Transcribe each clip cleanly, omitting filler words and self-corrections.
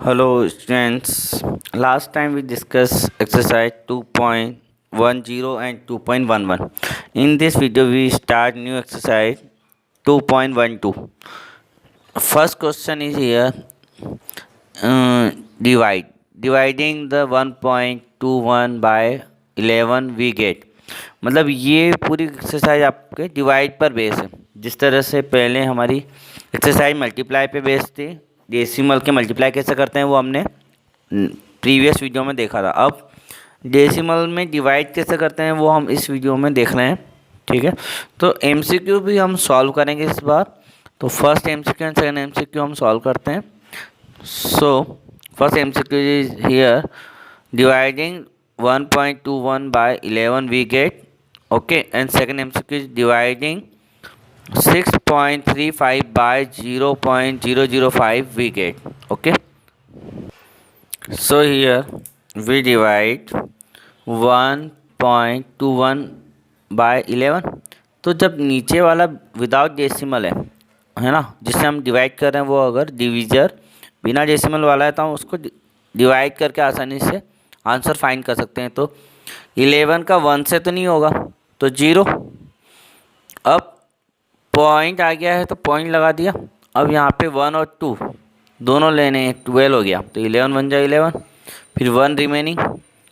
Hello students, last time we discussed exercise 2.10 and 2.11. In this video we start new exercise 2.12. First question is here, dividing the 1.21 by 11 we get. मतलब ये पूरी exercise आपके divide पर base है। जिस तरह से पहले हमारी एक्सरसाइज मल्टीप्लाई पे बेस थी, डेसिमल के मल्टीप्लाई कैसे करते हैं वो हमने प्रीवियस वीडियो में देखा था। अब डेसिमल में डिवाइड कैसे करते हैं वो हम इस वीडियो में देख रहे हैं। ठीक है, तो एमसीक्यू भी हम सॉल्व करेंगे इस बार। तो first MCQ and second MCQ हम सॉल्व करते हैं। So first MCQ is here, dividing 1.21 by 11 we get. Okay, and second MCQ is dividing 6.35 by 0.005 we get. Okay, so here we divide 1.21 by 11. तो जब नीचे वाला विदाउट डेसिमल है ना, जिससे हम डिवाइड कर रहे हैं, वो अगर डिविजर बिना डेसिमल वाला है तो हम उसको डिवाइड करके आसानी से आंसर फाइंड कर सकते हैं। तो 11 का 1 से तो नहीं होगा, तो 0। अब पॉइंट आ गया है तो पॉइंट लगा दिया। अब यहाँ पे 1 और 2 दोनों लेने हैं, 12 हो गया, तो 11 बन जाए 11, फिर 1 रिमेनिंग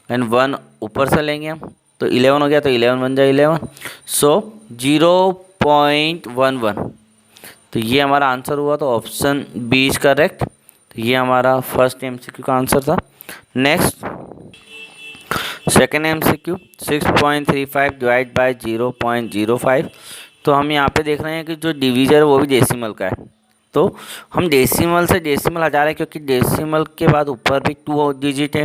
एंड 1 ऊपर से लेंगे हम, तो 11 हो गया, तो 11 बन जाए 11। सो 0.11, तो ये हमारा आंसर हुआ। तो ऑप्शन बी इज करेक्ट। तो ये हमारा फर्स्ट एमसीक्यू का आंसर था। Next second MCQ, 6.35 divide by 0.05। तो हम यहाँ पे देख रहे हैं कि जो डिवीजर है वो भी डेसिमल का है, तो हम डेसिमल से डेसिमल हटा रहे हैं, क्योंकि डेसिमल के बाद ऊपर भी 2 डिजिट है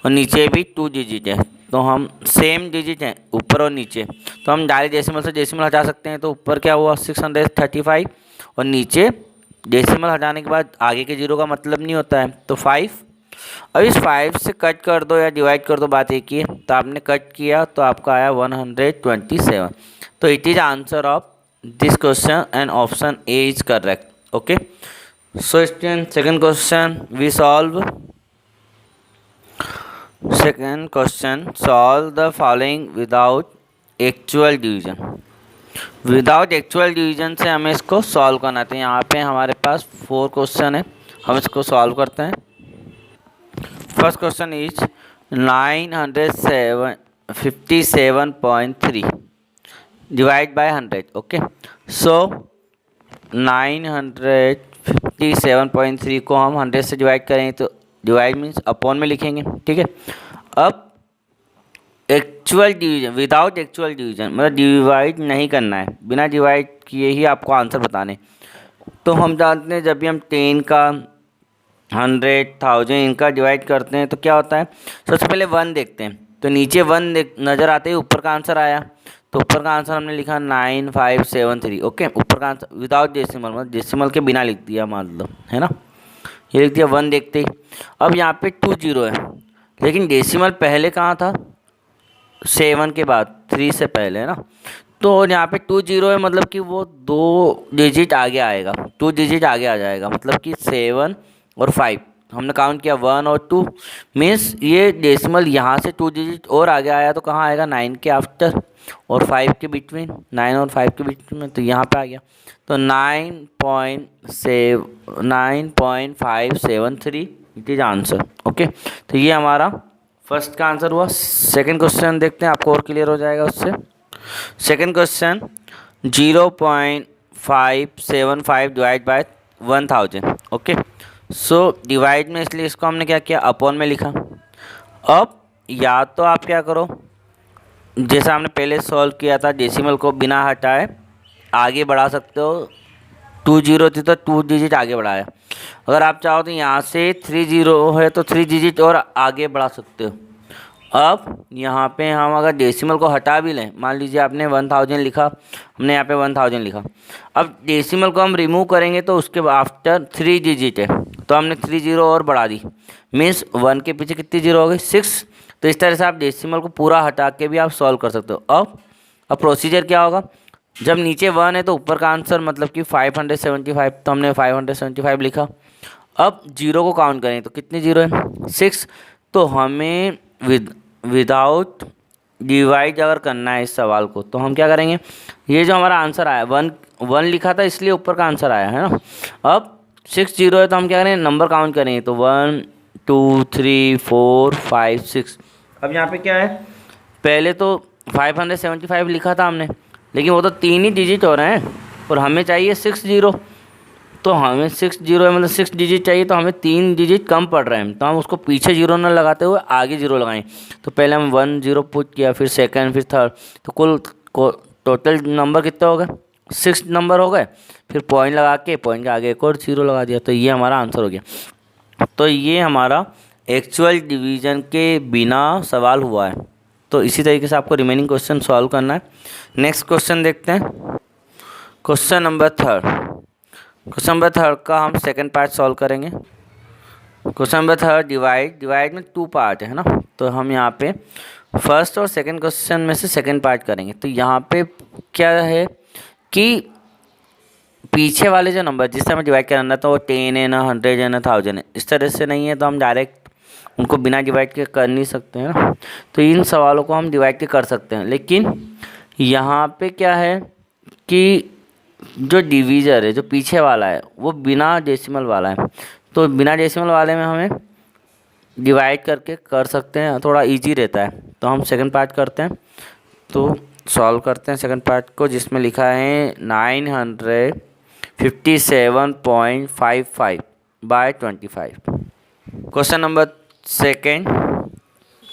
और नीचे भी 2 डिजिट है, तो हम सेम डिजिट हैं ऊपर और नीचे, तो हम डायरेक्ट डेसिमल से डेसिमल हटा सकते हैं। तो ऊपर क्या हुआ 635 और नीचे डेसिमल हटाने के बाद आगे के 0 का मतलब नहीं होता है, तो 5। अब इस 5 से कट कर दो या डिवाइड कर दो, बात एक ही है। तो आपने कट किया तो आपका आया 127। तो it is answer of this question and option A is correct. Okay, so student second question we solve. Second question, solve the following without actual division. Without actual division से हमें इसको सॉल्व करना है। तो यहाँ पे हमारे पास 4 क्वेश्चन है, हम इसको सॉल्व करते हैं। First question is 957.3 divide by 100। Okay, so 957.3 को हम 100 से डिवाइड करेंगे, तो डिवाइड मीन्स अपॉन में लिखेंगे। ठीक है, अब actual division, without actual division मतलब डिवाइड नहीं करना है, बिना डिवाइड किए ही आपको आंसर बताने। तो हम जानते हैं जब भी हम 10 का 100 1000 इनका डिवाइड करते हैं तो क्या होता है, सबसे पहले 1 देखते हैं, तो नीचे 1 नज़र आते ही ऊपर का आंसर आया, तो ऊपर का आंसर हमने लिखा 9573। ओके, ऊपर का आंसर विदाउट डेसिमल मतलब डेसिमल के बिना लिख दिया, मान लो, है ना, ये लिख दिया 1 देखते ही। अब यहाँ पे 2 0 है, लेकिन डेसिमल पहले कहाँ था, 7 के बाद, 3 से पहले, है ना। तो यहाँ पे 2 0 है, मतलब कि वो 2 डिजिट आगे आएगा, 2 डिजिट आगे आ जाएगा, मतलब कि 7 और 5 हमने काउंट किया 1 और 2, मीन्स ये डेसिमल यहाँ से 2 डिजिट और आगे आया, तो कहाँ आएगा 9 के आफ्टर और 5 के बिटवीन, 9 और 5 के बीच में, तो यहाँ पे आ गया। तो 9.573 इट इज आंसर। ओके, तो ये हमारा फर्स्ट का आंसर हुआ। सेकंड क्वेश्चन देखते हैं, आपको और क्लियर हो जाएगा उससे। Second question 0.575 divide by 1000। Okay, so divide में इसलिए इसको हमने क्या किया, अपॉन में लिखा। अब या तो आप क्या करो, जैसा हमने पहले सॉल्व किया था, डेसिमल को बिना हटाए आगे बढ़ा सकते हो। 2 0 थी तो 2 डिजिट आगे बढ़ाया। अगर आप चाहो तो यहाँ से 3 0 है तो 3 डिजिट और आगे बढ़ा सकते हो। अब यहाँ पे हम अगर डेसिमल को हटा भी लें, मान लीजिए आपने 1000 लिखा, हमने यहाँ पे 1000 लिखा, अब डेसिमल को हम रिमूव करेंगे तो उसके आफ्टर 3 डिजिट है, तो हमने 3 0 और बढ़ा दी, मीन्स 1 के पीछे कितनी 0 हो गई, 6। तो इस तरह से आप डेसिमल को पूरा हटा के भी आप सॉल्व कर सकते हो। अब प्रोसीजर क्या होगा, जब नीचे 1 है तो ऊपर का आंसर मतलब कि 575, तो हमने 575 लिखा। अब जीरो को काउंट करें तो कितने जीरो है, 6। तो हमें विदाउट डिवाइड अगर करना है इस सवाल को तो हम क्या करेंगे, ये जो हमारा आंसर आया 1 लिखा था इसलिए ऊपर का आंसर आया है ना। अब 6 जीरो है तो हम क्या करेंगे, नंबर काउंट करेंगे तो 1 2 3 4 5 6। अब यहाँ पे क्या है, पहले तो 575 लिखा था हमने, लेकिन वो तो 3 ही डिजिट हो रहे हैं और हमें चाहिए 6 जीरो। तो हमें 6 जीरो है मतलब 6 डिजिट चाहिए, तो हमें 3 डिजिट कम पड़ रहे हैं, तो हम उसको पीछे जीरो ना लगाते हुए आगे जीरो लगाएं। तो पहले हम 1 जीरो पुट किया, फिर सेकंड, फिर थर्ड, तो कुल टोटल नंबर कितने हो गए, 6 नंबर हो गए। फिर पॉइंट लगा के पॉइंट के आगे एक और जीरो लगा दिया, तो ये हमारा आंसर हो गया। तो ये हमारा एक्चुअल डिवीज़न के बिना सवाल हुआ है। तो इसी तरीके से आपको रिमेनिंग क्वेश्चन सॉल्व करना है। नेक्स्ट क्वेश्चन देखते हैं, क्वेश्चन नंबर थर्ड का हम सेकंड पार्ट सॉल्व करेंगे। क्वेश्चन नंबर थर्ड, डिवाइड में 2 पार्ट है ना, तो हम यहाँ पे फर्स्ट और सेकंड क्वेश्चन में से सेकंड पार्ट करेंगे। तो यहाँ पे क्या है कि पीछे वाले जो नंबर जिससे हमें डिवाइड करना तो वो 10 है ना, 100 है ना, 1000 है, इस तरह से नहीं है, तो हम डायरेक्ट उनको बिना डिवाइड के कर नहीं सकते हैं ना। तो इन सवालों को हम डिवाइड के कर सकते हैं, लेकिन यहाँ पे क्या है कि जो डिवीज़र है जो पीछे वाला है वो बिना डेसिमल वाला है, तो बिना डेसिमल वाले में हमें डिवाइड करके कर सकते हैं, थोड़ा इजी रहता है। तो हम सेकंड पार्ट करते हैं, तो सॉल्व करते हैं सेकंड पार्ट को, जिसमें लिखा है 957.55 बाय 25। क्वेश्चन नंबर सेकेंड,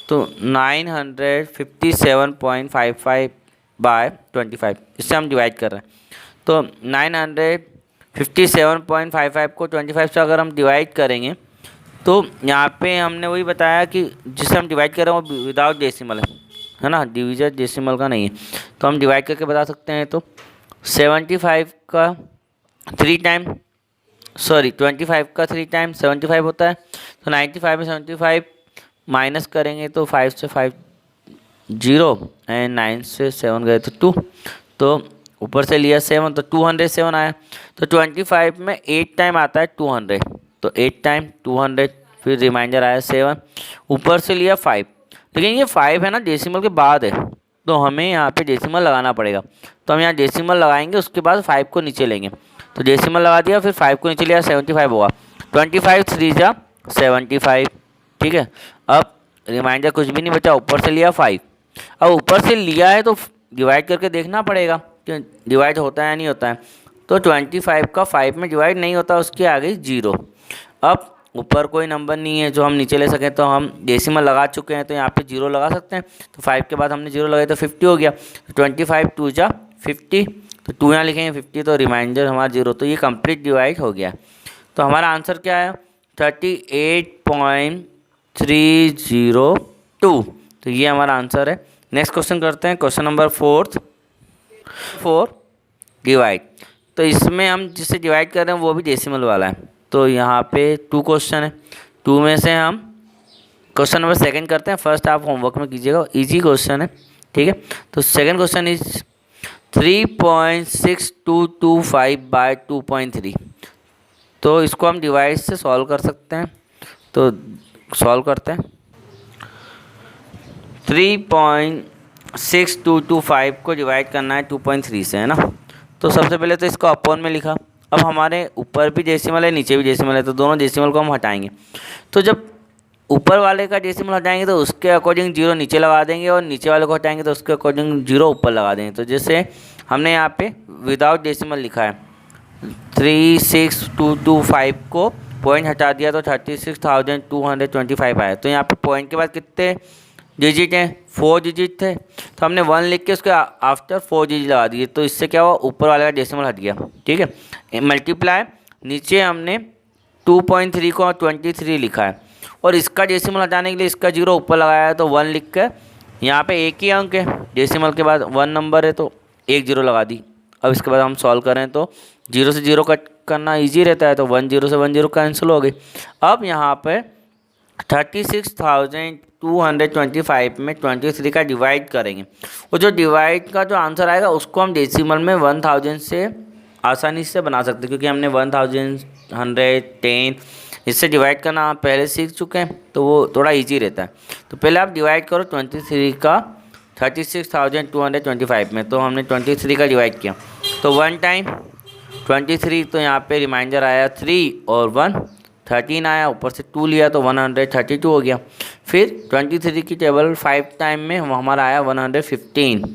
तो 957.55 बाय 25 इससे हम डिवाइड कर रहे हैं। तो 957.55 को 25 से अगर हम डिवाइड करेंगे तो यहाँ पे हमने वही बताया कि जिसे हम डिवाइड कर रहे हैं वो विदाउट डेसिमल है ना, डिवीजर डेसिमल का नहीं है। तो हम डिवाइड करके बता सकते हैं। तो 25 का 3 टाइम 75 होता है, तो 95 में 75 माइनस करेंगे तो 5 से 5 0 एंड 9 से 7 गए तो 2, तो ऊपर से लिया 7 तो 207 आया। तो 25 में 8 टाइम आता है 200, तो 8 टाइम 200, फिर रिमाइंडर आया 7, ऊपर से लिया 5, लेकिन ये 5 है ना डेसिमल के बाद है, तो हमें यहाँ पे डेसिमल लगाना पड़ेगा। तो हम यहाँ डेसिमल लगाएंगे, उसके बाद 5 को नीचे लेंगे, तो डेसिमल लगा दिया, फिर 5 को नीचे लिया 75 होगा। 25 3 जा 75, ठीक है। अब रिमाइंडर कुछ भी नहीं बचा, ऊपर से लिया 5। अब ऊपर से लिया है तो डिवाइड करके देखना पड़ेगा कि डिवाइड होता है या नहीं होता है। तो 25 का 5 में डिवाइड नहीं होता, उसके आगे 0। अब ऊपर कोई नंबर नहीं है जो हम नीचे ले सकें, तो हम डेसिमल लगा चुके हैं, तो यहाँ पे 0 लगा सकते हैं। तो 5 के बाद हमने 0 लगाए तो 50 हो गया। 25 2 जा 50, तो 2 यहाँ लिखेंगे 50, तो रिमाइंडर हमारा 0, तो ये कंप्लीट डिवाइड हो गया। तो हमारा आंसर क्या है 38.302, तो ये हमारा आंसर है। नेक्स्ट क्वेश्चन करते हैं, क्वेश्चन नंबर 4 डिवाइड। तो इसमें हम जिससे डिवाइड कर रहे हैं वो भी डेसिमल वाला है। तो यहाँ पे 2 क्वेश्चन है, 2 में से हम क्वेश्चन नंबर सेकंड करते हैं। फर्स्ट आप होमवर्क में कीजिएगा, इजी क्वेश्चन है, ठीक है। तो सेकंड क्वेश्चन इज 3.6225 बाय 2.3। तो इसको हम डिवाइड से सॉल्व कर सकते हैं, तो सॉल्व करते हैं। 3.6225 को डिवाइड करना है 2.3 से, है ना। तो सबसे पहले तो इसको अपॉन में लिखा। अब हमारे ऊपर भी डेसिमल है, नीचे भी डेसिमल है, तो दोनों डेसिमल को हम हटाएंगे। तो जब ऊपर वाले का डेसिमल हटाएंगे तो उसके अकॉर्डिंग 0 नीचे लगा देंगे, और नीचे वाले को हटाएंगे तो उसके अकॉर्डिंग 0 ऊपर लगा देंगे। तो जैसे हमने यहाँ पे विदाउट डेसिमल लिखा है, 36225 को पॉइंट हटा दिया तो 36,225 आया। तो यहाँ पे पॉइंट के बाद कितने डिजिट हैं, 4 डिजिट थे, तो हमने 1 लिख के उसके आफ्टर 4 डिजिट लगा दिए। तो इससे क्या हुआ, ऊपर वाले का डेसिमल हट गया, ठीक है। मल्टीप्लाई, नीचे हमने 2.3 को 23 लिखा है, और इसका डेसिमल हटाने के लिए इसका 0 ऊपर लगाया है, तो 1 लिख कर यहाँ पे एक ही अंक है, डेसिमल के बाद 1 नंबर है तो 1 0 लगा दी। अब इसके बाद हम सॉल्व करें तो 0 से 0 कट करना इजी रहता है, तो 1 0 से 1 0 कैंसिल हो गई। अब यहाँ पे 36,225 में 23 का डिवाइड करेंगे, वो जो डिवाइड का जो आंसर आएगा उसको हम डेसिमल में 1000 से आसानी से बना सकते हैं, क्योंकि हमने 1000, 100, 10 इससे डिवाइड करना आप पहले सीख चुके हैं तो वो थोड़ा इजी रहता है। तो पहले आप डिवाइड करो 23 का 36,225 में, तो हमने 23 का डिवाइड किया तो 1 टाइम 23, तो यहाँ पे रिमाइंडर आया 3 और 1 13 आया, ऊपर से 2 लिया तो 132 हो गया। फिर 23 की टेबल 5 टाइम में हमारा आया 115,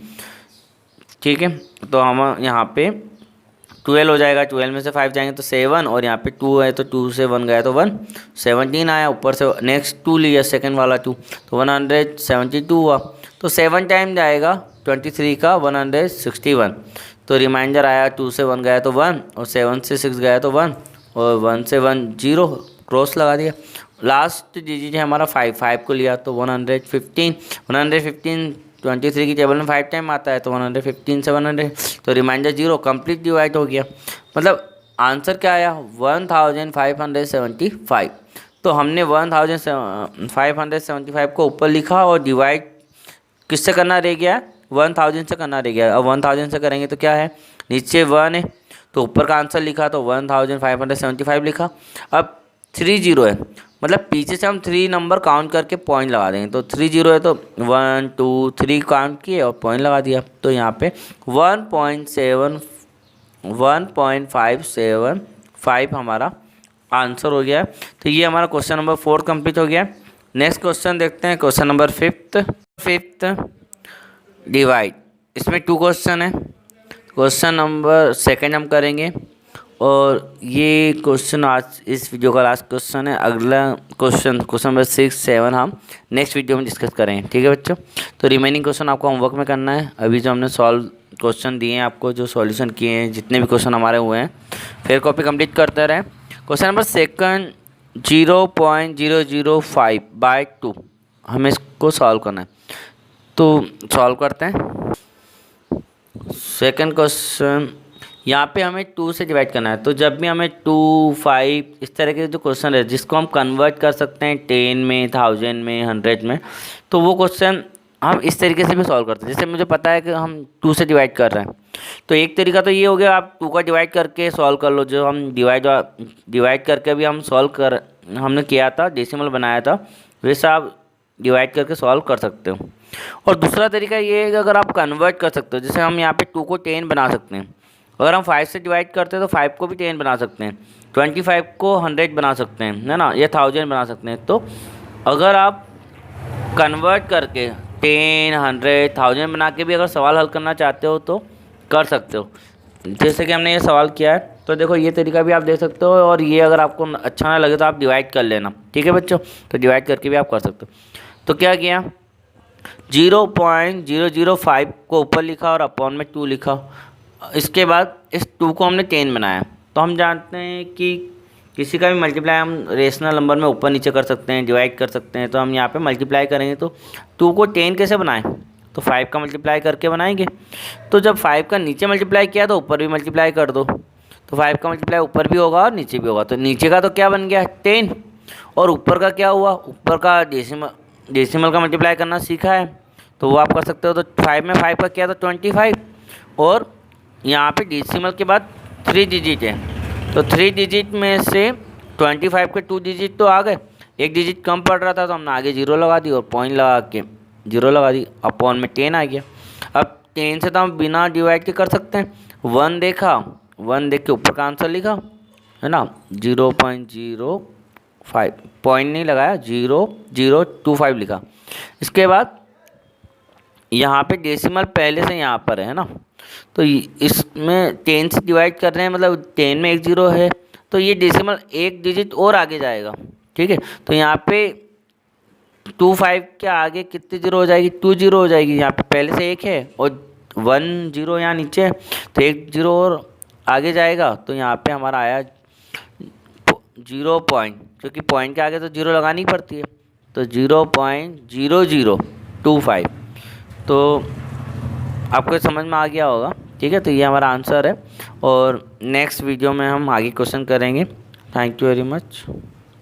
ठीक है। तो हम यहाँ पे 12 हो जाएगा, 12 में से 5 जाएंगे तो 7, और यहाँ पे 2 है तो 2 से 1 गया तो 1 17 आया, ऊपर से नेक्स्ट 2 लिया सेकंड वाला 2 तो 172 हुआ। तो 7 टाइम जाएगा 23 का 161, तो रिमाइंडर आया 2 से 1 गया तो 1 और 7 से 6 गया तो 1 और 1 से 1 0 क्रॉस लगा दिया। लास्ट डिजिट है हमारा 5 को लिया तो 115 23 की टेबल में 5 टाइम आता है तो 115 से 100, तो रिमाइंडर 0 कंप्लीट डिवाइड हो गया। मतलब आंसर क्या आया 1575। तो हमने 1575 को ऊपर लिखा और डिवाइड किससे करना रह गया, 1000 से करना रह गया। अब 1000 से करेंगे तो क्या है, नीचे 1 है तो ऊपर का आंसर लिखा तो 1575 लिखा। अब 3 0 है, मतलब पीछे से हम 3 नंबर काउंट करके पॉइंट लगा देंगे। तो 3 0 है तो 1 2 3 काउंट किए और पॉइंट लगा दिया। तो यहाँ पे 1.575 हमारा आंसर हो गया। तो ये हमारा क्वेश्चन नंबर 4 कंप्लीट हो गया। नेक्स्ट क्वेश्चन देखते हैं, क्वेश्चन नंबर 5th डिवाइड। इसमें 2 क्वेश्चन है। क्वेश्चन नंबर 2 हम करेंगे और ये क्वेश्चन आज इस वीडियो का लास्ट क्वेश्चन है। अगला क्वेश्चन नंबर 6 7 हम नेक्स्ट वीडियो में डिस्कस करेंगे, ठीक है बच्चों। तो रिमेनिंग क्वेश्चन आपको होमवर्क में करना है। अभी जो हमने सॉल्व क्वेश्चन दिए हैं आपको, जो सॉल्यूशन किए हैं, जितने भी क्वेश्चन हमारे हुए हैं, फिर कॉपी कंप्लीट करते रहें। क्वेश्चन नंबर 2 0.005/2 हमें इसको सॉल्व करना है, तो सॉल्व करते हैं। सेकंड क्वेश्चन, यहाँ पे हमें 2 से डिवाइड करना है। तो जब भी हमें 2 5 इस तरह के जो क्वेश्चन है जिसको हम कन्वर्ट कर सकते हैं 10 में 1000 में 100 में, तो वो क्वेश्चन हम इस तरीके से भी सॉल्व करते हैं। जैसे मुझे पता है कि हम 2 से डिवाइड कर रहे हैं, तो एक तरीका तो ये हो गया आप 2 का डिवाइड करके सॉल्व कर लो। जो हम डिवाइड करके भी हम हमने किया था, डेसिमल बनाया था, वैसा आप डिवाइड करके सॉल्व कर सकते हो। और दूसरा तरीका ये है कि अगर आप कन्वर्ट कर सकते हो, जैसे हम यहाँ पे 2 को 10 बना सकते हैं। अगर हम 5 से डिवाइड करते हैं तो 5 को भी 10 बना सकते हैं, 25 को 100 बना सकते हैं, है ना, या 1000 बना सकते हैं। तो अगर आप कन्वर्ट करके 10 100 1000 बना के भी अगर सवाल हल करना चाहते हो तो कर सकते हो। जैसे कि हमने ये सवाल किया है, तो देखो ये तरीका भी आप दे सकते हो। और ये अगर आपको अच्छा ना लगे तो आप डिवाइड कर लेना, ठीक है बच्चों। तो डिवाइड करके भी आप कर सकते हो। तो क्या किया, 0.005 को ऊपर लिखा और अपॉन में 2 लिखा। इसके बाद इस 2 को हमने 10 बनाया। तो हम जानते हैं कि किसी का भी मल्टीप्लाई हम रेशनल नंबर में ऊपर नीचे कर सकते हैं, डिवाइड कर सकते हैं। तो हम यहाँ पे मल्टीप्लाई करेंगे तो 2 को 10 कैसे बनाएं, तो 5 का मल्टीप्लाई करके बनाएंगे। तो जब 5 का नीचे मल्टीप्लाई किया तो ऊपर भी मल्टीप्लाई कर दो, तो 5 का मल्टीप्लाई ऊपर भी होगा और नीचे भी होगा। तो नीचे का तो क्या बन गया 10, और ऊपर का क्या हुआ, ऊपर का डेसिमल का मल्टीप्लाई करना सीखा है तो वो आप कर सकते हो। तो 5 में 5 का किया तो 25, और यहाँ पे डेसिमल के बाद 3 डिजिट है, तो 3 डिजिट में से 25 के 2 डिजिट तो आ गए, एक डिजिट कम पड़ रहा था तो हमने आगे 0 लगा दी और पॉइंट लगा के 0 लगा दी, अपॉन में 10 आ गया। अब 10 से तो हम बिना डिवाइड के कर सकते हैं। 1 देखा, 1 देख के ऊपर का आंसर लिखा, है ना, 0.05, पॉइंट नहीं लगाया, 0.025 लिखा। इसके बाद यहाँ पे डेसिमल पहले से यहाँ पर है ना, तो इसमें 10 से डिवाइड कर रहे हैं, मतलब 10 में 1 0 है तो ये डेसिमल एक डिजिट और आगे जाएगा, ठीक है। तो यहाँ पे 25 के आगे कितनी 0 हो जाएगी, 2 0 हो जाएगी। यहाँ पे पहले से 1 है और 1 0 यहाँ नीचे है तो 1 0 और आगे जाएगा। तो यहाँ पे हमारा आया 0 पॉइंट, क्योंकि पॉइंट के आगे तो 0 लगानी पड़ती है, तो 0.0025। तो आपको समझ में आ गया होगा, ठीक है। तो ये हमारा आंसर है और नेक्स्ट वीडियो में हम आगे क्वेश्चन करेंगे। Thank you very much.